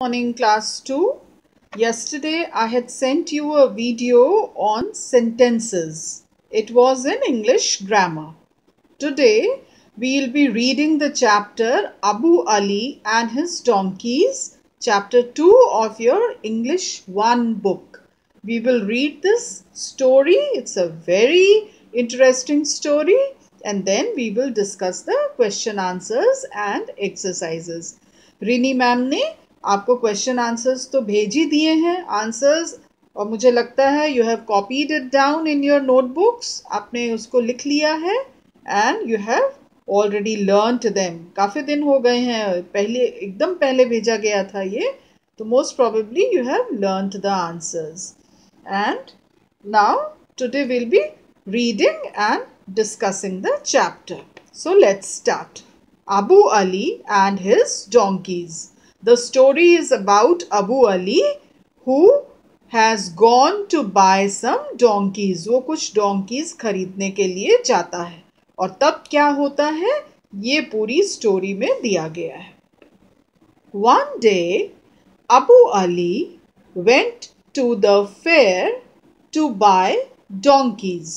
Morning class 2. Yesterday I had sent you a video on sentences. It was in English grammar. Today we'll be reading the chapter Abu Ali and his donkeys, chapter 2 of your English 1 book. We will read this story. It's a very interesting story, and then we will discuss the question answers and exercises. René ma'am ने आपको question answers तो भेज ही दिए हैं answers, और मुझे लगता है you have copied it down in your notebooks. आपने उसको लिख लिया है and you have already learned them. काफ़ी दिन हो गए हैं, पहले एकदम पहले भेजा गया था ये, तो most probably you have learned the answers. And now today will be reading and discussing the chapter. So let's start. Abu Ali and his donkeys. The story is about Abu Ali who has gone to buy some donkeys. वो कुछ donkeys खरीदने के लिए जाता है, और तब क्या होता है ये पूरी स्टोरी में दिया गया है. One day Abu Ali went to the fair to buy donkeys.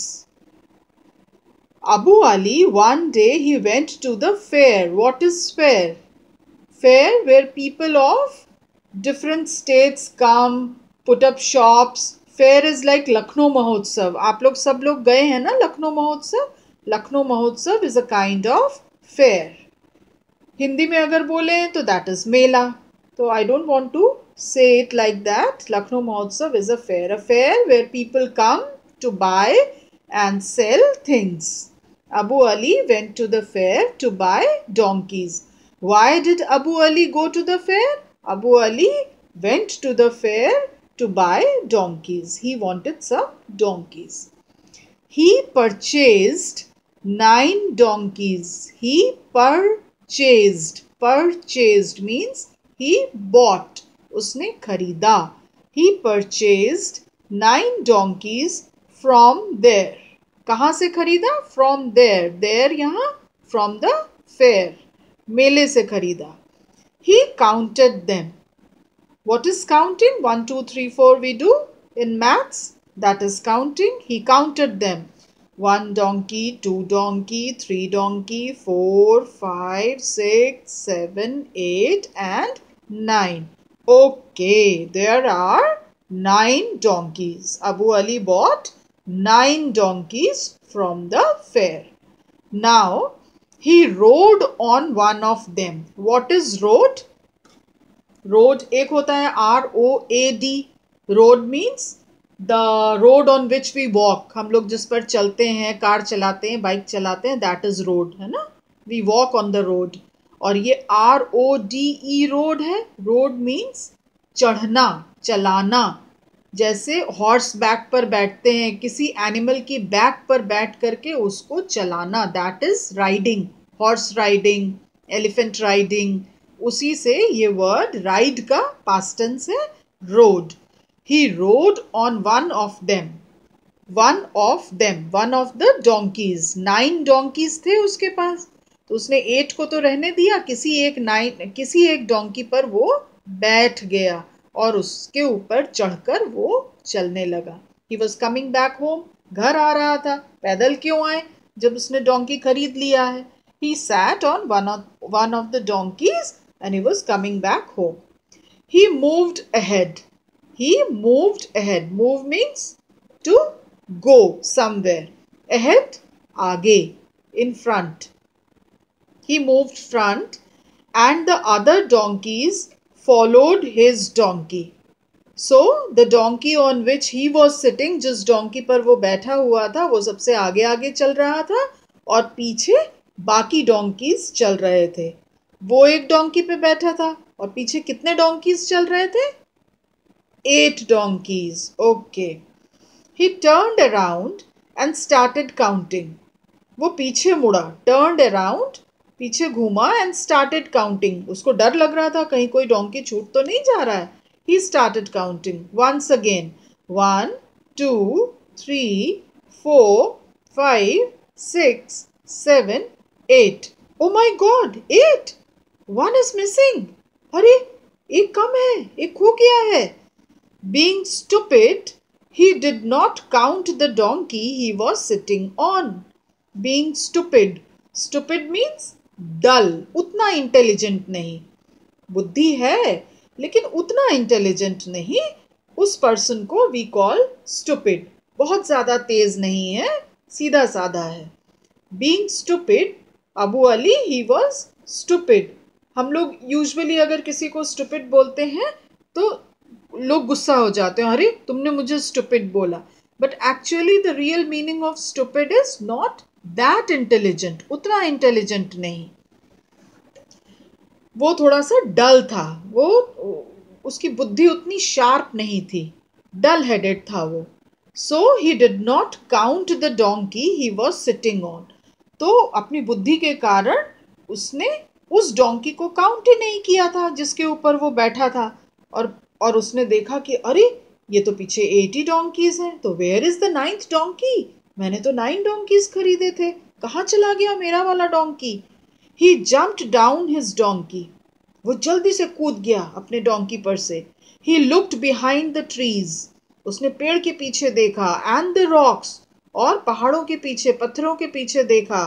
Abu Ali, one day he went to the fair. What is fair? Fair where people of different states come, put up shops. Fair is like Lucknow Mahotsav. आप लोग सब लोग गए हैं ना लखनऊ महोत्सव? लखनऊ महोत्सव is a kind of fair. Hindi में अगर बोले तो that is मेला. तो I don't want to say it like that. Lucknow महोत्सव is a fair. A fair where people come to buy and sell things. Abu Ali went to the fair to buy donkeys. Why did Abu Ali go to the fair? Abu Ali went to the fair to buy donkeys. He wanted some donkeys. He purchased 9 donkeys. He purchased. Purchased means he bought. उसने खरीदा. He purchased 9 donkeys from there. कहाँ से खरीदा? From there. There यहाँ from the fair. मेले से खरीदा. He counted them. What is counting? 1, 2, 3, 4 we do in maths. That is counting. He counted them. 1 donkey, 2 donkey, 3 donkey, 4, 5, 6, 7, 8 and 9. Okay, there are 9 donkeys. Abu Ali bought 9 donkeys from the fair. Now he rode on one of them. What is road? Road एक होता है ROAD. Road means the road on which we walk. हम लोग जिस पर चलते हैं, car चलाते हैं, बाइक चलाते हैं, that is road, है ना? We walk on the road. और ये RODE road है. Road means चढ़ना, चलाना. जैसे हॉर्स बैक पर बैठते हैं, किसी एनिमल की बैक पर बैठ करके उसको चलाना, that is riding. Horse riding, elephant riding, उसी से ये वर्ड राइड का पास्ट टेंस है, road. He road on one of them. One of them, one of the donkey's. 9 donkey's थे उसके पास, तो उसने 8 को तो रहने दिया, किसी एक डोंकी पर वो बैठ गया और उसके ऊपर चढ़कर वो चलने लगा. He was coming back home. घर आ रहा था. पैदल क्यों आए जब उसने डोंकी खरीद लिया है? He sat on one of the donkeys and he was coming back home. He moved ahead. He moved ahead. Move means to go somewhere. Ahead, आगे, in front. He moved front and the other donkeys followed his donkey. So the donkey on which he was sitting, जिस donkey पर वो बैठा हुआ था, वो सबसे आगे आगे चल रहा था और पीछे बाकी donkeys चल रहे थे. वो एक donkey पे बैठा था और पीछे कितने donkeys चल रहे थे? 8 donkeys. Okay. He turned around and started counting. वो पीछे मुड़ा, turned around, पीछे घूमा and started counting. उसको डर लग रहा था कहीं कोई डोंकी छूट तो नहीं जा रहा है. He started counting once again. 1, 2, 3, 4, 5, 6, 7, 8. Oh my God, 8! 1 is missing. अरे एक कम है, एक खो गया है। Being stupid, he did not count the donkey he was sitting on. Being stupid. Stupid means dull, उतना इंटेलिजेंट नहीं। बुद्धि है लेकिन उतना इंटेलिजेंट नहीं, उस पर्सन को वी कॉल स्टूपिड। बहुत ज्यादा तेज नहीं है, सीधा साधा है। Being stupid, Abu Ali he was stupid. हम लोग यूजुअली अगर किसी को स्टूपिड बोलते हैं तो लोग गुस्सा हो जाते हैं, अरे तुमने मुझे स्टूपिड बोला। But actually the real meaning of stupid is not that intelligent, उतना इंटेलिजेंट नहीं। वो थोड़ा सा डल था, वो उसकी बुद्धि उतनी शार्प नहीं थी, डल हेडेड था वो। So he did not count the donkey he was sitting on. तो अपनी बुद्धि के कारण उसने उस डोंकी को काउंट ही नहीं किया था जिसके ऊपर वो बैठा था। और उसने देखा कि अरे ये तो पीछे 80 डोंकीज हैं, तो where is the 9th donkey? मैंने तो 9 डोंकीज खरीदे थे, कहाँ चला गया मेरा वाला डोंकी? ही जम्प्ड डाउन हिज डोंकी। वो जल्दी से कूद गया अपने डोंकी पर से। He looked behind the trees. उसने पेड़ के पीछे देखा, एंड द रॉक्स, और पहाड़ों के पीछे, पत्थरों के पीछे देखा।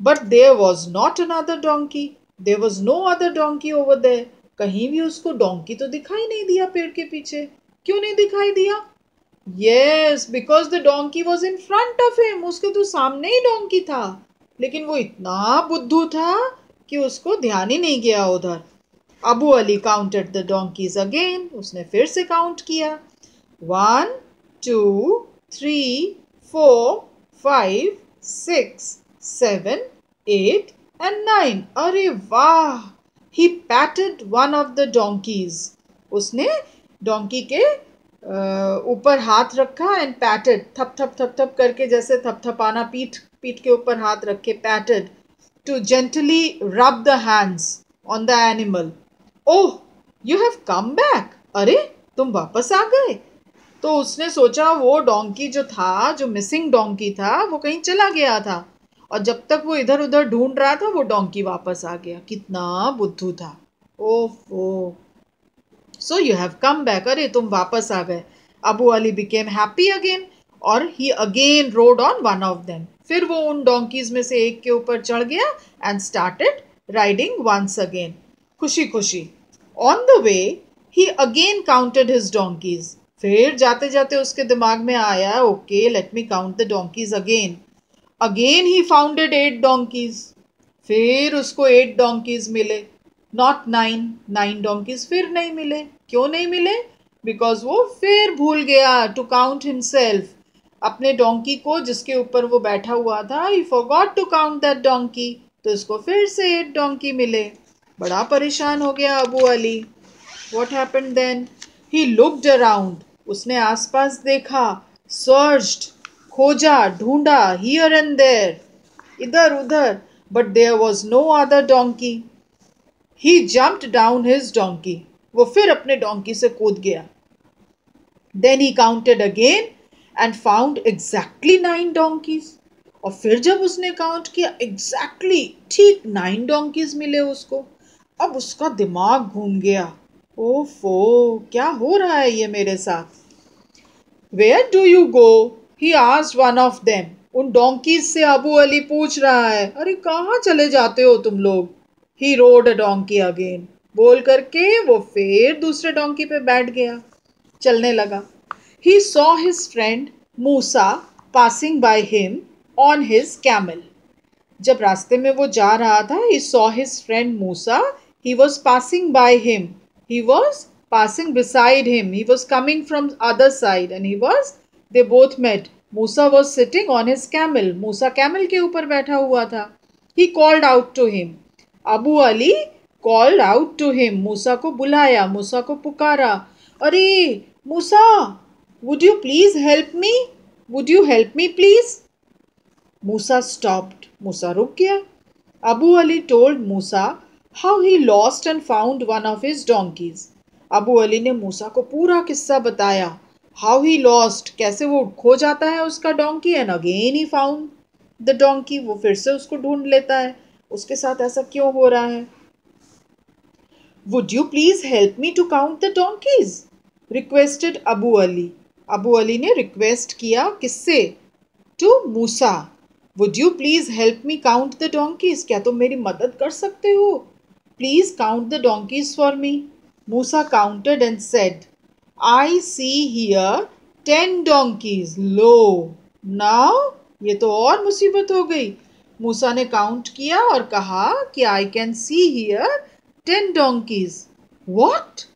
But there was not another donkey, there was no other donkey over there. कहीं भी उसको डोंकी तो दिखाई नहीं दिया पेड़ के पीछे। क्यों नहीं दिखाई दिया? Yes, because the donkey was in front of him. उसके तो सामने ही डोंकी था, लेकिन वो इतना बुद्धू था कि उसको ध्यान ही नहीं गया उधर। Abu Ali counted the donkeys again. उसने फिर से काउंट किया, 1 2 3 4 5 6 7 8 and 9। अरे वाह! He patted one of the donkeys. उसने डोंकी के ऊपर हाथ रखा एंड पैटेड, थप थप थप थप करके, जैसे थपथपाना, पीठ पीठ के ऊपर हाथ रख के patted, to gently rub the hands on the animal. Oh, you have come back. अरे तुम वापस आ गए। तो उसने सोचा वो डोंकी जो था, जो मिसिंग डोंकी था, वो कहीं चला गया था, और जब तक वो इधर उधर ढूंढ रहा था वो डोंकी वापस आ गया। कितना बुद्धू था। ओफो। So you have come back, अरे तुम वापस आ गए। Abu Ali became happy again, और he again rode on one of them. फिर वो उन डोंकीज में से एक के ऊपर चढ़ गया and started riding once again, खुशी खुशी। On the way he again counted his donkeys. फिर जाते जाते उसके दिमाग में आया, okay let me count the donkeys again. Again he founded 8 donkeys. फिर उसको 8 डोंकीज मिले, नॉट 9। 9 डोंकीज फिर नहीं मिले। क्यों नहीं मिले? बिकॉज वो फिर भूल गया टू काउंट हिमसेल्फ, अपने डोंकी को जिसके ऊपर वो बैठा हुआ था। He forgot to count that donkey, तो उसको फिर से 8 डोंकी मिले। बड़ा परेशान हो गया Abu Ali. What happened then? He looked around. उसने आसपास देखा, searched, खोजा, ढूंढा, here and there, इधर उधर, but there was no other donkey. He jumped down his donkey. वो फिर अपने डोंकी से कूद गया। Then he counted again and found exactly 9 donkeys. और फिर जब उसने काउंट किया, exactly ठीक 9 donkeys मिले उसको। अब उसका दिमाग घूम गया। ओफो, क्या हो रहा है ये मेरे साथ? Where do you go? He asked one of them. उन डोंकीज से अबू अली पूछ रहा है, अरे कहाँ चले जाते हो तुम लोग? ही रोड अ डोंकी अगेन। बोल करके वो फिर दूसरे डोंकी पे बैठ गया, चलने लगा। He saw his friend Musa passing by him on his camel. जब रास्ते में वो जा रहा था, he saw his friend Musa. He was passing by him. He was passing beside him. He was coming from other side and they both met. Musa was sitting on his camel. Musa camel के ऊपर बैठा हुआ था. He called out to him. Abu Ali called out to him. Musa को बुलाया, Musa को पुकारा. अरे Musa, would you please help me? Would you help me please? Musa stopped. Musa रुक गया. Abu Ali told Musa how he lost and found one of his donkeys. Abu Ali ने मूसा को पूरा किस्सा बताया. How he lost, कैसे वो खो जाता है उसका donkey, and again he found the donkey, वो फिर से उसको ढूंढ लेता है. उसके साथ ऐसा क्यों हो रहा है? Would you please help me to count the donkeys? Requested Abu Ali. Abu Ali ने request किया किससे? To Musa. Would you please help me count the donkeys? क्या तुम मेरी मदद कर सकते हो? Please count the donkeys for me. Musa counted and said, I see here 10 donkeys. Lo, now ये तो और मुसीबत हो गई. मूसा ने काउंट किया और कहा कि I can see here 10 donkeys. What?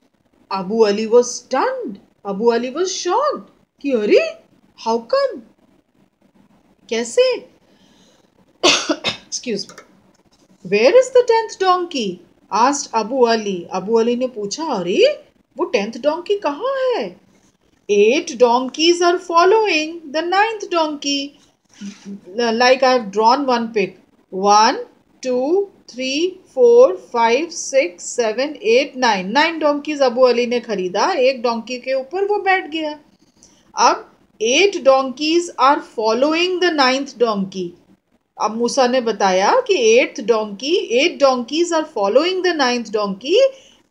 Abu Ali was stunned. Abu Ali was shocked. कि अरे, how come? कैसे? Excuse me. Where is the 10th donkey? Asked Abu Ali. Abu Ali ने पूछा, अरे वो 10th donkey कहाँ है? 8 donkeys are following the 9th donkey. Like I have drawn one pic. 1, 2, 3, 4, 5, 6, 7, 8, 9. 9 donkeys Abu Ali ने खरीदा. एक donkey के ऊपर वो बैठ गया. अब 8 donkeys are following the 9th donkey. अब मूसा ने बताया कि 8 donkeys are following the 9th donkey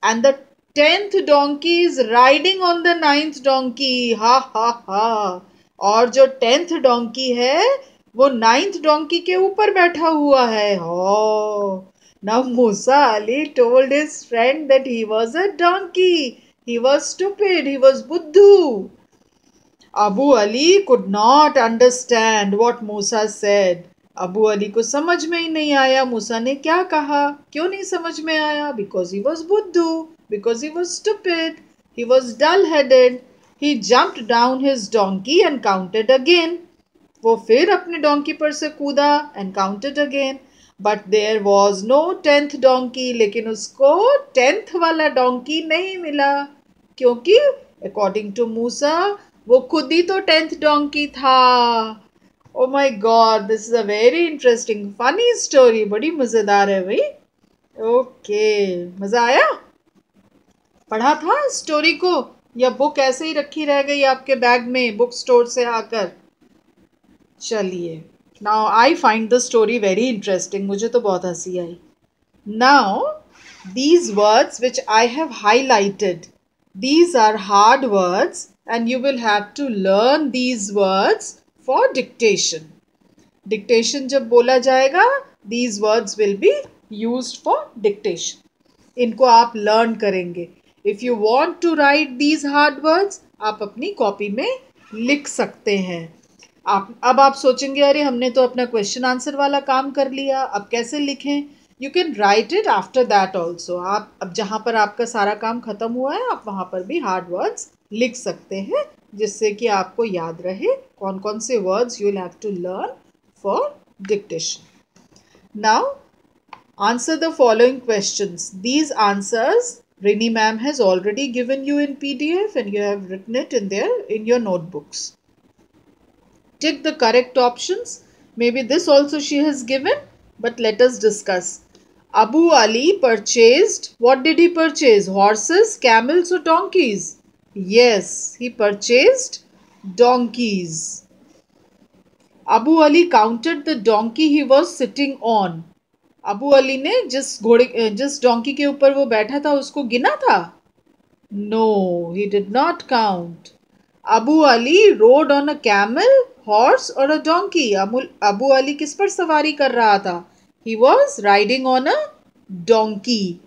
and the 10th donkey is riding on the 9th donkey. हा हा हा. और जो 10th donkey है वो 9th donkey के ऊपर बैठा हुआ है. Oh. Now Musa Ali told his friend that he was a donkey. He was stupid. He was buddhu. Abu Ali could not understand what Musa said. Abu Ali को समझ में ही नहीं आया मूसा ने क्या कहा. क्यों नहीं समझ में आया? Because he was बुद्धू, because he was stupid, he was dull-headed. He jumped down his donkey and counted again. वो फिर अपने डोंकी पर से कूदा and counted again. But there was no 10th donkey. लेकिन उसको 10th वाला डोंकी नहीं मिला क्योंकि according to मूसा वो खुद ही तो 10th डोंकी था. Oh my God, this is a very interesting, funny story. बड़ी मजेदार है भाई. Okay, मजा आया? पढ़ा था स्टोरी को या बुक ऐसे ही रखी रह गई आपके बैग में बुक स्टोर से आकर? चलिए. Now I find the story very interesting. मुझे तो बहुत हंसी आई. Now these words which I have highlighted, these are hard words and you will have to learn these words for dictation. Dictation जब बोला जाएगा, these words will be used for dictation. इनको आप learn करेंगे. If you want to write these hard words, आप अपनी copy में लिख सकते हैं. अब आप सोचेंगे अरे हमने तो अपना क्वेश्चन आंसर वाला काम कर लिया, अब कैसे लिखें? You can write it after that also. आप अब जहाँ पर आपका सारा काम खत्म हुआ है आप वहाँ पर भी hard words लिख सकते हैं जिससे कि आपको याद रहे कौन कौन से words you will have to learn for dictation. Now answer the following questions. These answers Rini ma'am has already given you in PDF and you have written it in your notebooks. Tick the correct options. Maybe this also she has given, but let us discuss. Abu Ali purchased, what did he purchase? Horses, camels or donkeys? Yes, he purchased donkeys. Abu Ali counted the donkey he was sitting on. Abu Ali ने जिस donkey के ऊपर वो बैठा था उसको गिना था? No, he did not count. Abu Ali rode on a camel, horse or a donkey. Abu Ali किस पर सवारी कर रहा था? He was riding on a donkey.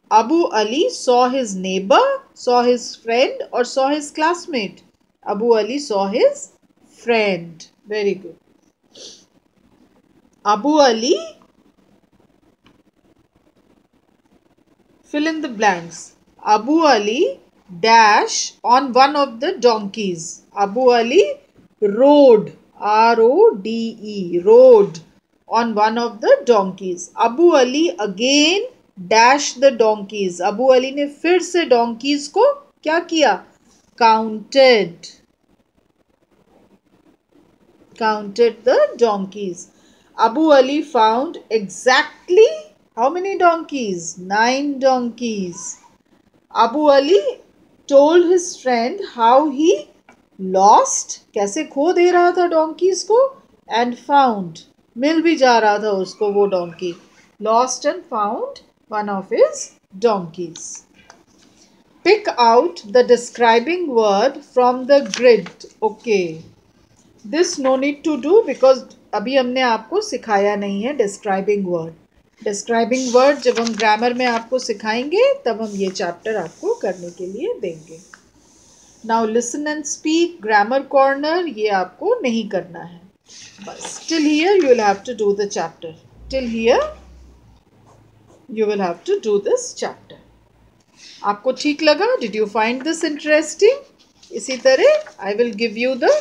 Abu Ali saw his neighbor, saw his friend or saw his classmate. Abu Ali saw his friend. Very good. Abu Ali, fill in the blanks. Abu Ali dash on one of the donkeys. Abu Ali rode, R-O-D-E, rode on one of the donkeys. Abu Ali again dash the donkeys. Abu Ali ने फिर से donkeys को क्या किया? Counted. Counted the donkeys. Abu Ali found exactly how many donkeys? 9 donkeys. Abu Ali told his friend how he lost, कैसे खो दे रहा था donkeys को, and found, मिल भी जा रहा था उसको वो donkey. Lost and found one of his donkeys. Pick out the describing word from the grid. Okay. This no need to do because अभी हमने आपको सिखाया नहीं है describing word. Describing word जब हम grammar में आपको सिखाएंगे तब हम ये chapter आपको करने के लिए देंगे. Now listen and speak. Grammar corner ये आपको नहीं करना है. बस till here you will have to do the chapter. Till here you will have to do this chapter. आपको ठीक लगा? Did you find this interesting? इसी तरह I will give you the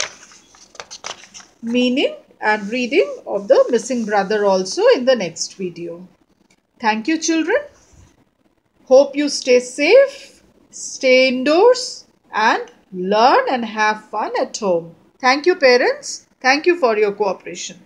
meaning and reading of the missing brother also in the next video. Thank you, children. Hope you stay safe, stay indoors and learn and have fun at home. Thank you, parents. Thank you for your cooperation.